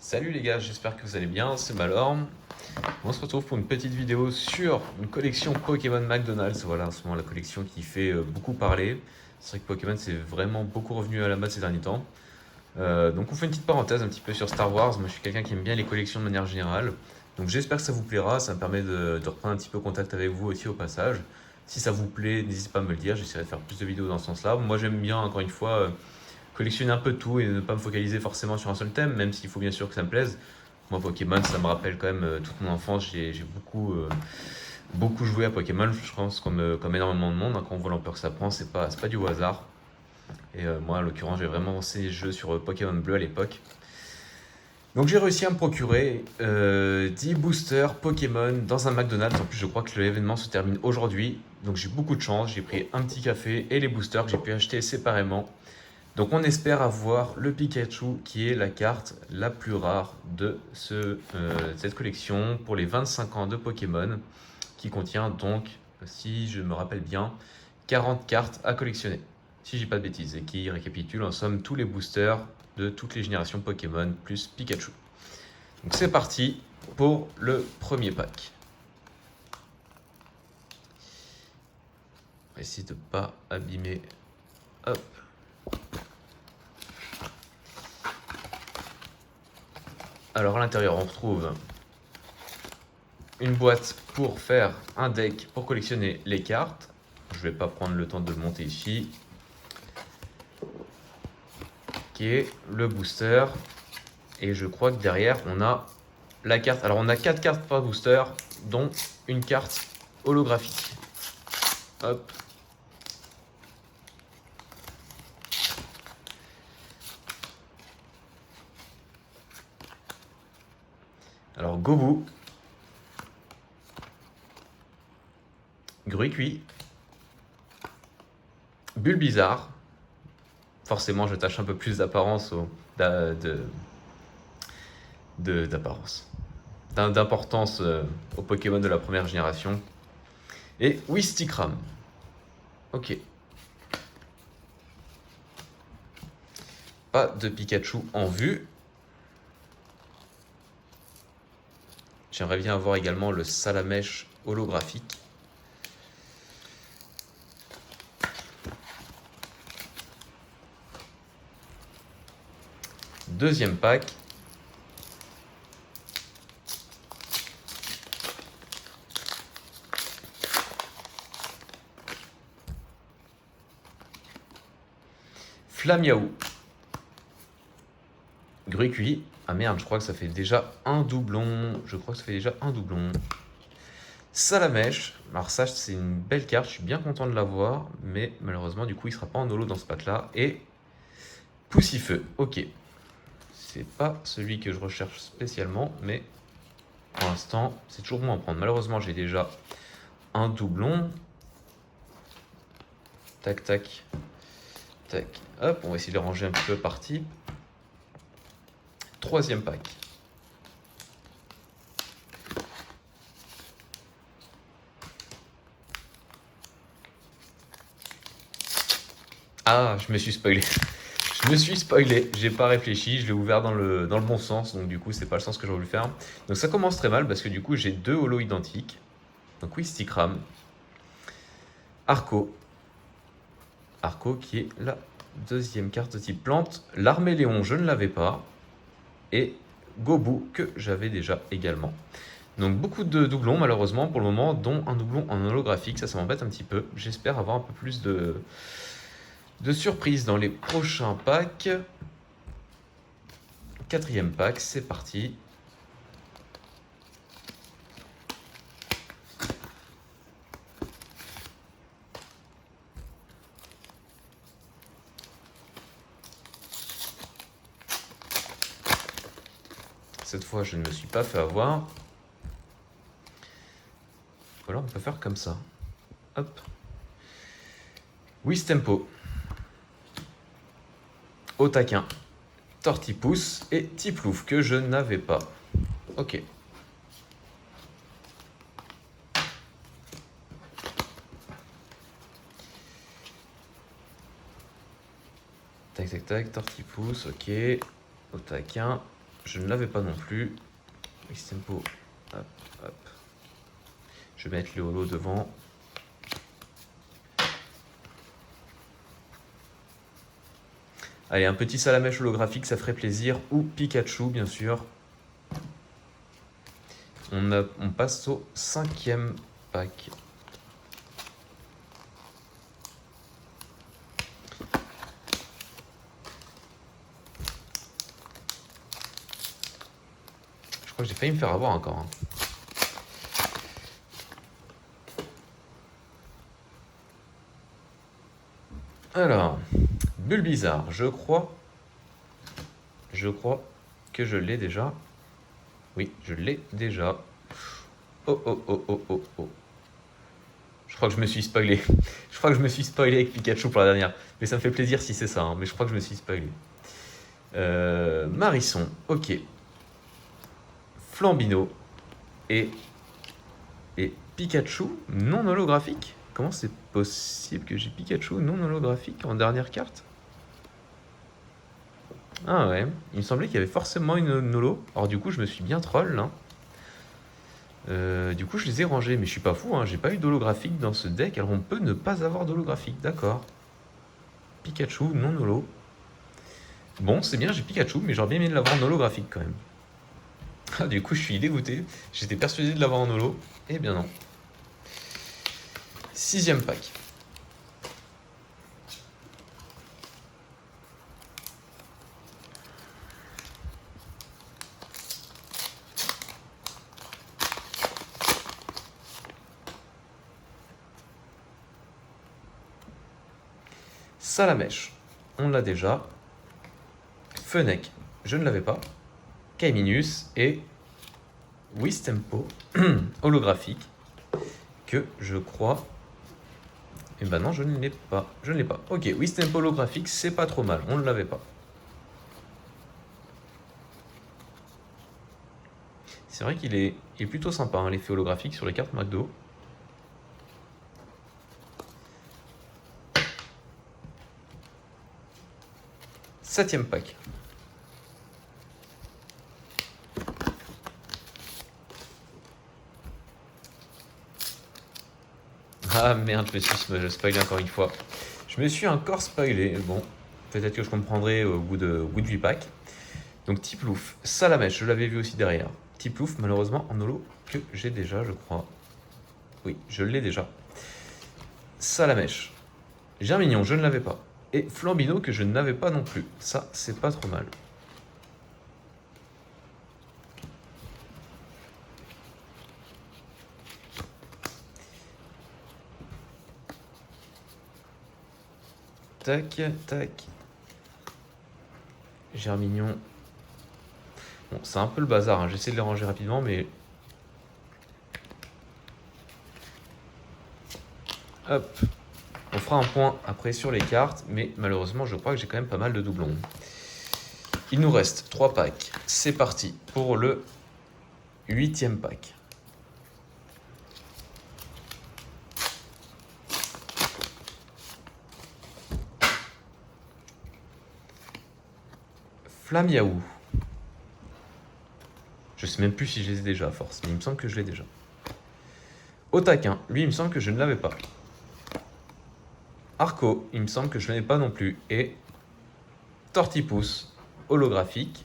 Salut les gars, j'espère que vous allez bien, c'est Malorm. On se retrouve pour une petite vidéo sur une collection Pokémon McDonald's. Voilà, en ce moment la collection qui fait beaucoup parler. C'est vrai que Pokémon c'est vraiment beaucoup revenu à la mode ces derniers temps. Donc on fait une petite parenthèse un petit peu sur Star Wars. Moi je suis quelqu'un qui aime bien les collections de manière générale. Donc j'espère que ça vous plaira, ça me permet de reprendre un petit peu contact avec vous aussi au passage. Si ça vous plaît, n'hésitez pas à me le dire, j'essaierai de faire plus de vidéos dans ce sens-là. Moi j'aime bien, encore une fois, collectionner un peu de tout et ne pas me focaliser forcément sur un seul thème, même s'il faut bien sûr que ça me plaise. Moi, Pokémon, ça me rappelle quand même toute mon enfance. J'ai beaucoup joué à Pokémon, je pense, comme énormément de monde. Hein. Quand on voit l'ampleur que ça prend, c'est pas du hasard. Et moi, en l'occurrence, j'ai vraiment lancé les jeux sur Pokémon Bleu à l'époque. Donc j'ai réussi à me procurer 10 boosters Pokémon dans un McDonald's. En plus, je crois que l'événement se termine aujourd'hui. Donc j'ai beaucoup de chance. J'ai pris un petit café et les boosters que j'ai pu acheter séparément. Donc on espère avoir le Pikachu qui est la carte la plus rare de cette collection pour les 25 ans de Pokémon qui contient donc, si je me rappelle bien, 40 cartes à collectionner, si j'ai pas de bêtises, et qui récapitule en somme tous les boosters de toutes les générations Pokémon plus Pikachu. Donc c'est parti pour le premier pack. On va essayer de pas abîmer. Hop. Alors à l'intérieur, on retrouve une boîte pour faire un deck pour collectionner les cartes. Je vais pas prendre le temps de le monter ici. Qui est le booster. Et je crois que derrière, on a la carte. Alors on a 4 cartes par booster, dont une carte holographique. Hop. Alors Gobu, Gruicui, Bulbizarre. Forcément, je tâche un peu plus d'apparence d'apparence, d'importance aux Pokémon de la première génération. Et Wistikram. Ok. Pas de Pikachu en vue. J'aimerais bien avoir également le Salamèche holographique. Deuxième pack. Flamiaou. Gruicui. Ah merde, je crois que ça fait déjà un doublon. Salamèche. Alors ça, c'est une belle carte. Je suis bien content de l'avoir. Mais malheureusement, du coup, il sera pas en holo dans ce pack-là. Et Poussifeu. Ok. C'est pas celui que je recherche spécialement. Mais pour l'instant, c'est toujours bon à prendre. Malheureusement, j'ai déjà un doublon. Tac, tac. Tac. Hop, on va essayer de les ranger un petit peu par type. Troisième pack. Ah, je me suis spoilé. Je me suis spoilé, j'ai pas réfléchi, je l'ai ouvert dans le bon sens, donc du coup c'est pas le sens que j'aurais voulu faire. Donc ça commence très mal parce que du coup j'ai deux holos identiques. Donc oui, Stikram. Arco. Arco qui est la deuxième carte de type plante. L'Arméléon, je ne l'avais pas. Et Gobu que j'avais déjà également. Donc beaucoup de doublons malheureusement pour le moment, dont un doublon en holographique, ça m'embête un petit peu. J'espère avoir un peu plus de surprises dans les prochains packs. Quatrième pack, c'est parti. Cette fois, je ne me suis pas fait avoir. Ou alors, on peut faire comme ça. Hop. Wistempo. Otaquin. Tortipousse et Tiplouf que je n'avais pas. Ok. Tac, tac, tac. Tortipousse, ok. Otaquin. je ne l'avais pas non plus. X-Tempo, hop, hop. Je vais mettre les holos devant. Allez, un petit Salamèche holographique, ça ferait plaisir. Ou Pikachu, bien sûr. On passe au 5e pack. Je crois que j'ai failli me faire avoir encore. Hein. Alors, Bulbizarre, je crois que je l'ai déjà. Oui, je l'ai déjà. Oh, oh, oh, oh, oh, oh. Je crois que je me suis spoilé. Je crois que je me suis spoilé avec Pikachu pour la dernière. Mais ça me fait plaisir si c'est ça, hein, mais je crois que je me suis spoilé. Marisson, ok. Flambino et Pikachu non holographique. Comment c'est possible que j'ai Pikachu non holographique en dernière carte? Ah ouais, il me semblait qu'il y avait forcément une holo. Alors du coup, je me suis bien troll là. Du coup, je les ai rangés, mais je suis pas fou, hein, j'ai pas eu d'holographique dans ce deck, alors on peut ne pas avoir d'holographique, d'accord. Pikachu non holo. Bon, c'est bien, j'ai Pikachu, mais j'aurais bien aimé l'avoir en holographique quand même. Ah, du coup, je suis dégoûté. J'étais persuadé de l'avoir en holo. Eh bien non. 6e pack. Salamèche, on l'a déjà. Fennec, je ne l'avais pas. Kaiminus et Wistempo holographique que je crois. Et ben non, je ne l'ai pas. Je ne l'ai pas. Ok, Wistempo holographique, c'est pas trop mal. On ne l'avait pas. C'est vrai qu'il est plutôt sympa, hein, l'effet holographique sur les cartes McDo. Septième pack. Ah merde, je spoilé encore une fois. Je me suis encore spoilé. Bon, peut-être que je comprendrai au bout de 8 packs. Donc Tiplouf, Salamèche, je l'avais vu aussi derrière. Tiplouf, malheureusement, en holo, que j'ai déjà, je crois. Oui, je l'ai déjà. Salamèche. Germignon, je ne l'avais pas. Et Flambino, que je n'avais pas non plus. Ça, c'est pas trop mal. Tac, tac. Germignon. Bon, c'est un peu le bazar, hein. J'essaie de les ranger rapidement, mais... Hop. On fera un point après sur les cartes, mais malheureusement, je crois que j'ai quand même pas mal de doublons. Il nous reste 3 packs. C'est parti pour le 8e pack. Flamiaou. Je sais même plus si je les ai déjà à force, mais il me semble que je l'ai déjà. Otaquin, lui, il me semble que je ne l'avais pas. Arco, il me semble que je ne l'avais pas non plus. Et Tortipousse, holographique.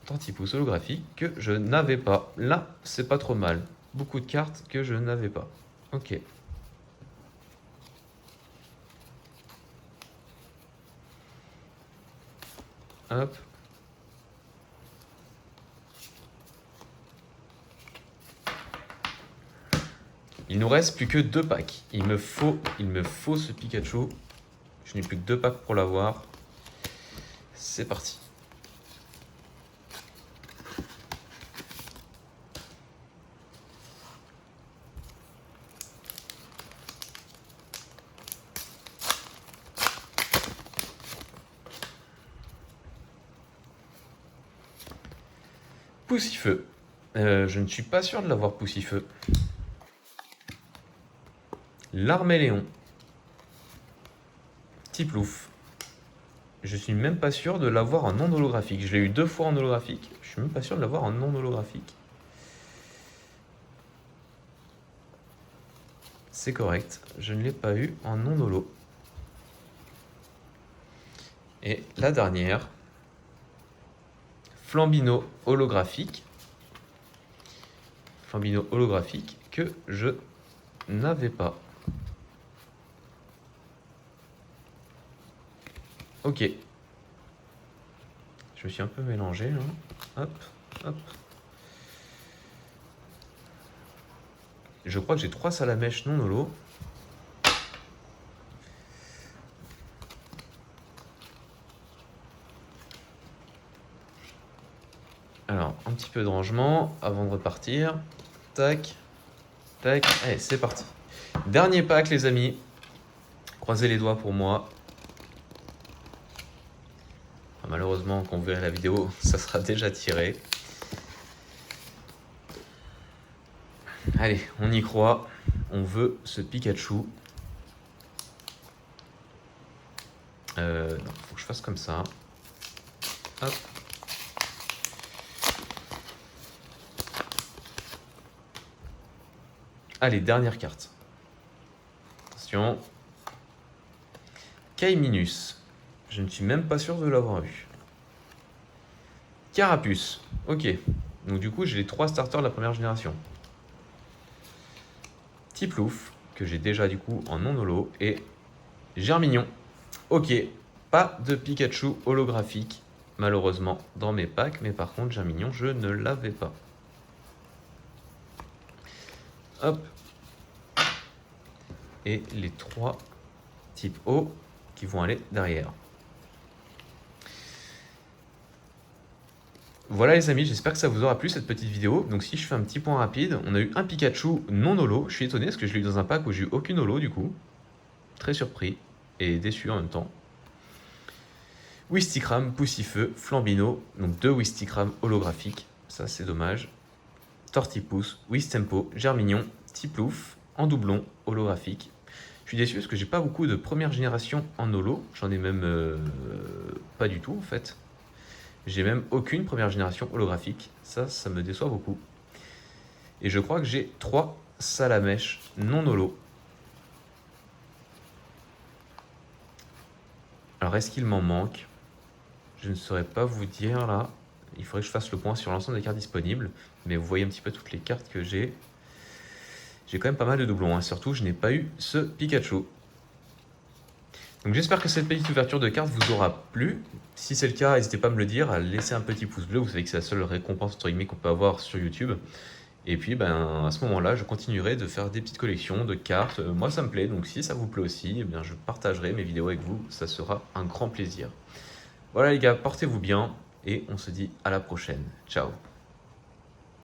Tortipousse holographique que je n'avais pas. Là, c'est pas trop mal. Beaucoup de cartes que je n'avais pas. Ok. Hop. Il nous reste plus que 2 packs. Il me faut ce Pikachu. Je n'ai plus que 2 packs pour l'avoir. C'est parti. Poussifeu. Je ne suis pas sûr de l'avoir Poussifeu. Larméléon. Tiplouf. je suis même pas sûr de l'avoir en non holographique. Je l'ai eu 2 fois en holographique. Je suis même pas sûr de l'avoir en non holographique. C'est correct. Je ne l'ai pas eu en non holo. Et la dernière, Flambino holographique. Flambino holographique que je n'avais pas. Ok. Je me suis un peu mélangé là. Hop, hop. Je crois que j'ai 3 salamèches non holo. Alors, un petit peu de rangement avant de repartir. Tac, tac. Allez, c'est parti. Dernier pack, les amis. Croisez les doigts pour moi. Malheureusement, quand vous verrez la vidéo, ça sera déjà tiré. Allez, on y croit. On veut ce Pikachu. Non, faut que je fasse comme ça. Hop. Allez, dernière carte. Attention. Kaiminus. Je ne suis même pas sûr de l'avoir eu. Carapuce. Ok. Donc du coup, j'ai les 3 starters de la première génération. Tiplouf, que j'ai déjà du coup en non holo. Et Germignon. Ok. Pas de Pikachu holographique, malheureusement, dans mes packs. Mais par contre, Germignon, je ne l'avais pas. Hop. Et les 3 types O qui vont aller derrière. Voilà les amis, j'espère que ça vous aura plu cette petite vidéo. Donc si je fais un petit point rapide, on a eu un Pikachu non holo. Je suis étonné parce que je l'ai eu dans un pack où j'ai eu aucune holo du coup. Très surpris et déçu en même temps. Wistikram, Poussifeu, Flambino, donc 2 Wistikram holographiques, ça c'est dommage. Tortipousse, Wistempo, Germignon, Tiplouf, en doublon holographique. Je suis déçu parce que j'ai pas beaucoup de première génération en holo, j'en ai même pas du tout en fait. J'ai même aucune première génération holographique, ça me déçoit beaucoup. Et je crois que j'ai 3 salamèches non holo. Alors est-ce qu'il m'en manque? Je ne saurais pas vous dire là. Il faudrait que je fasse le point sur l'ensemble des cartes disponibles. Mais vous voyez un petit peu toutes les cartes que j'ai. J'ai quand même pas mal de doublons. Hein. Surtout, je n'ai pas eu ce Pikachu. Donc j'espère que cette petite ouverture de cartes vous aura plu. Si c'est le cas, n'hésitez pas à me le dire, à laisser un petit pouce bleu. Vous savez que c'est la seule récompense entre guillemets qu'on peut avoir sur YouTube. Et puis à ce moment-là, je continuerai de faire des petites collections de cartes. Moi, ça me plaît. Donc si ça vous plaît aussi, eh bien, je partagerai mes vidéos avec vous. Ça sera un grand plaisir. Voilà les gars, portez-vous bien et on se dit à la prochaine. Ciao.